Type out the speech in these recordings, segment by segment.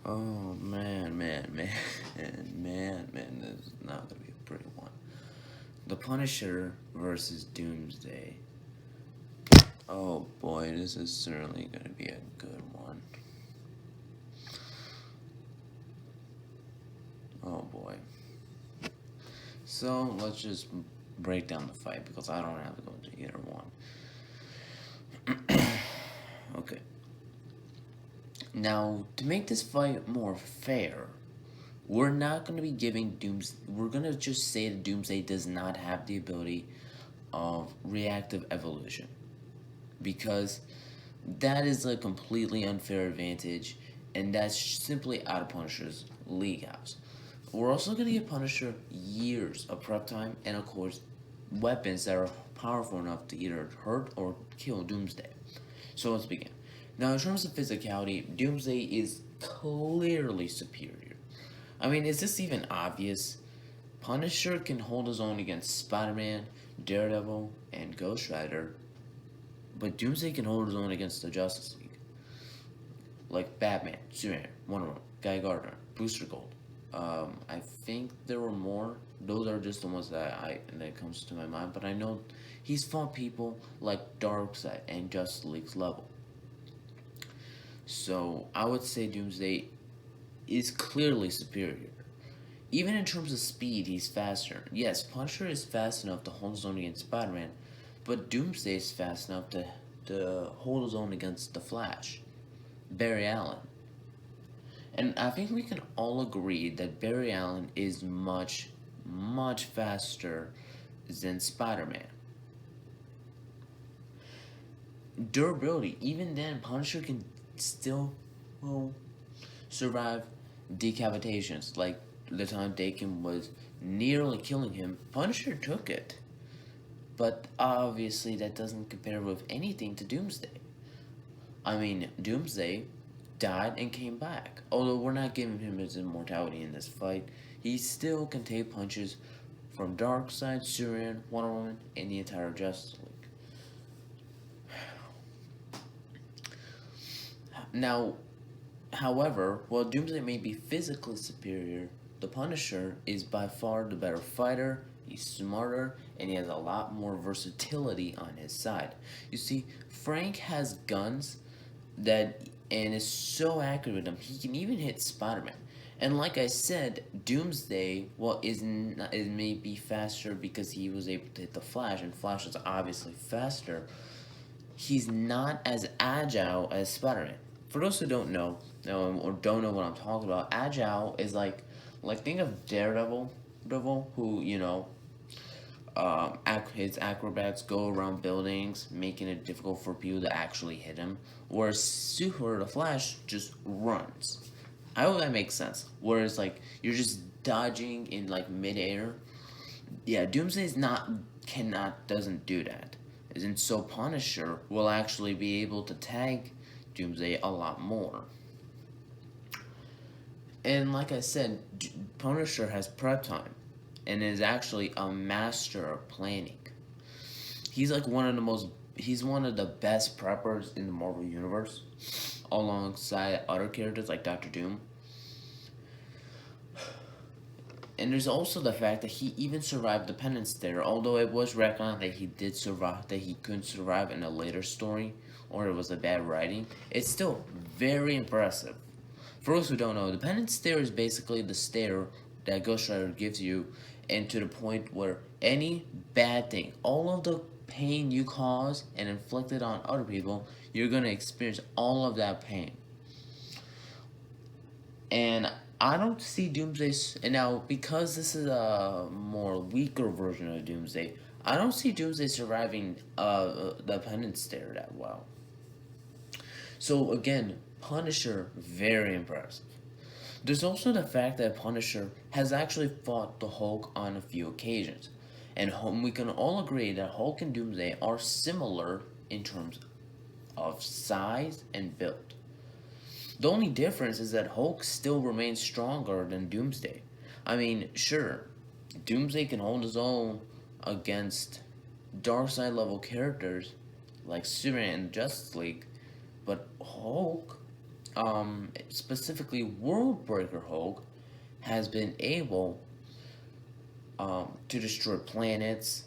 Oh man, this is not gonna be a pretty one. The Punisher versus Doomsday. Oh boy, this is certainly gonna be a good one. Oh boy. So let's just break down the fight because I don't have to go into either one. Okay. Now, to make this fight more fair, we're not going to be giving Dooms. We're going to just say that Doomsday does not have the ability of reactive evolution because that is a completely unfair advantage, and that's simply out of Punisher's league house. We're also going to give Punisher years of prep time and, of course, weapons that are powerful enough to either hurt or kill Doomsday. So let's begin. Now, in terms of physicality, Doomsday is clearly superior. I mean, is this even obvious? Punisher can hold his own against Spider-Man, Daredevil, and Ghost Rider, but Doomsday can hold his own against the Justice League. Like Batman, Superman, Wonder Woman, Guy Gardner, Booster Gold. I think there were more. Those are just the ones that comes to my mind. But I know he's fought people like Darkseid and Justice League's level. So I would say Doomsday is clearly superior. Even in terms of speed, he's faster. Yes, Punisher is fast enough to hold his own against Spider-Man, but Doomsday is fast enough to hold his own against the Flash, Barry Allen. And I think we can all agree that Barry Allen is much faster than Spider-Man. Durability, even then, Punisher can still, well, survive decapitations. Like the time Dakin was nearly killing him, Punisher took it. But obviously, that doesn't compare with anything to Doomsday. I mean, Doomsday died and came back. Although we're not giving him his immortality in this fight, he still can take punches from Darkseid, Superman, Wonder Woman, and the entire Justice League. Now, however, while Doomsday may be physically superior, the Punisher is by far the better fighter, he's smarter, and he has a lot more versatility on his side. You see, Frank has guns that and is so accurate with them, he can even hit Spider-Man. And like I said, Doomsday, well, is maybe faster because he was able to hit the Flash, and Flash is obviously faster. He's not as agile as Spider-Man. For those who don't know, or don't know what I'm talking about, agile is like think of Devil, who his acrobats go around buildings, making it difficult for people to actually hit him. Whereas Super the Flash just runs. I hope that makes sense. Whereas like you're just dodging in like midair. Yeah, Doomsday's not cannot doesn't do that. And so Punisher will actually be able to tag Doomsday a lot more. And like I said, Punisher has prep time and is actually a master of planning. He's like he's one of the best preppers in the Marvel Universe, alongside other characters like Doctor Doom. And there's also the fact that he even survived the Penance there, although it was reckoned that he did survive, that he couldn't survive in a later story, or it was a bad writing. It's still very impressive. For those who don't know, the Penance stare is basically the stare that Ghost Rider gives you, and to the point where any bad thing, all of the pain you cause and inflicted on other people, you're gonna experience all of that pain. And I don't see Doomsday. And now, because this is a more weaker version of Doomsday, I don't see Doomsday surviving the Penance stare that well. So again, Punisher, very impressive. There's also the fact that Punisher has actually fought the Hulk on a few occasions. And we can all agree that Hulk and Doomsday are similar in terms of size and build. The only difference is that Hulk still remains stronger than Doomsday. I mean, sure, Doomsday can hold his own against Darkseid level characters like Superman and Justice League, but Hulk specifically World Breaker Hulk, has been able to destroy planets,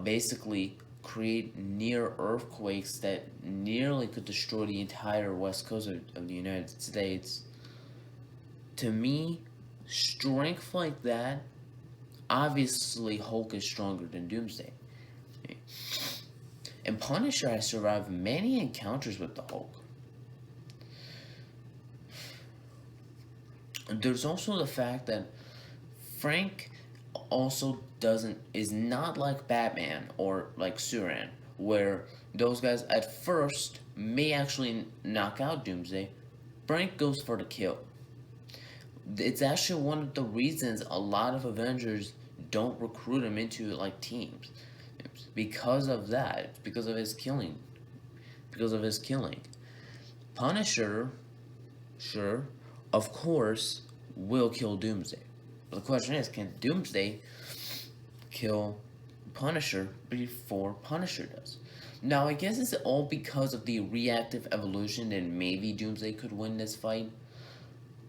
basically create near earthquakes that nearly could destroy the entire west coast of the United States. To me, strength like that, obviously Hulk is stronger than Doomsday. And Punisher has survived many encounters with the Hulk. There's also the fact that Frank also is not like Batman or like Superman, where those guys at first may actually knock out Doomsday. Frank goes for the kill. It's actually one of the reasons a lot of Avengers don't recruit him into like teams. Because of that, because of his killing. Because of his killing. Punisher, sure, of course, will kill Doomsday. But the question is, can Doomsday kill Punisher before Punisher does? Now, I guess it's all because of the reactive evolution that maybe Doomsday could win this fight.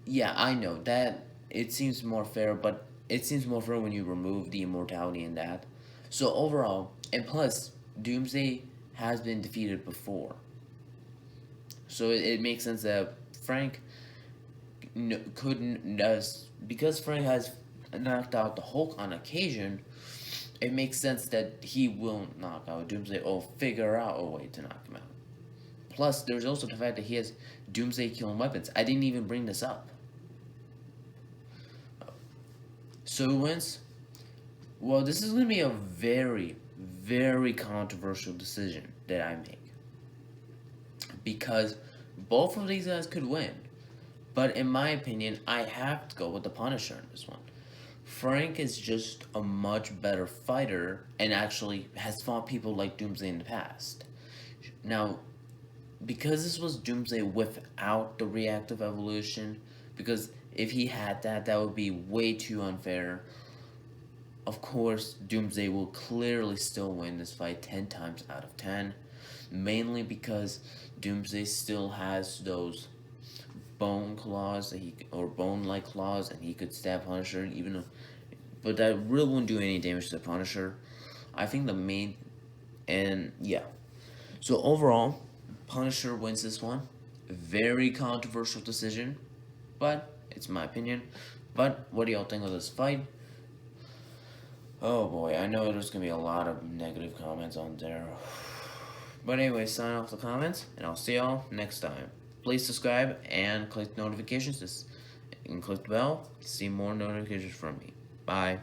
Yeah, I know that it seems more fair, but it seems more fair when you remove the immortality in that. So overall, and plus, Doomsday has been defeated before. So it makes sense that Frank couldn't does because Frank has knocked out the Hulk on occasion. It makes sense that he will knock out Doomsday or figure out a way to knock him out. Plus, there's also the fact that he has Doomsday killing weapons. I didn't even bring this up. So who wins? Well, this is going to be a very, very controversial decision that I make. Because both of these guys could win. But in my opinion, I have to go with the Punisher in this one. Frank is just a much better fighter and actually has fought people like Doomsday in the past. Now, because this was Doomsday without the reactive evolution, because if he had that, that would be way too unfair. Of course, Doomsday will clearly still win this fight 10 times out of 10. Mainly because Doomsday still has those bone claws or bone-like claws, and he could stab Punisher even though, but that really wouldn't do any damage to the Punisher. I think the main, and yeah. So overall, Punisher wins this one. Very controversial decision, but it's my opinion. But what do y'all think of this fight? Oh boy, I know there's gonna be a lot of negative comments on there. But anyway, sign off the comments, and I'll see y'all next time. Please subscribe and click notifications and click the bell to see more notifications from me. Bye.